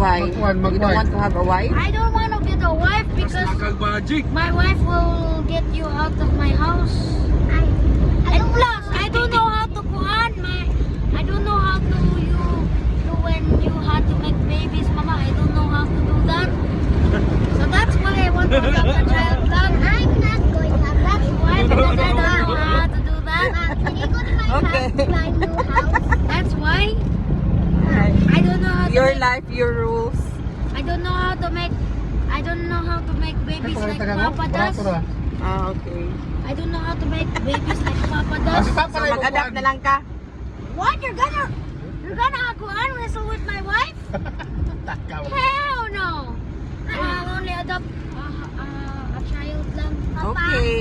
Why? You don't want to have a wife? I don't want to get a wife because my wife will get you out of my house. And plus, I don't know how to kuhan. I don't know how to do when you had to make babies, Mama. I don't know how to do that. So that's why I want to have a child plan. I'm not going to have that. Why? Because I don't know how to do that. Can you go to my house, my new house? That's why. I don't know how to Your make, life, your rules. I don't know how to make babies like Papa does. Ah, okay. I don't know how to make babies like Papa does. So mag-adapt na lang ka? What? You're gonna go on wrestle with my wife? Hell no! I'll only adopt a child lang. Okay.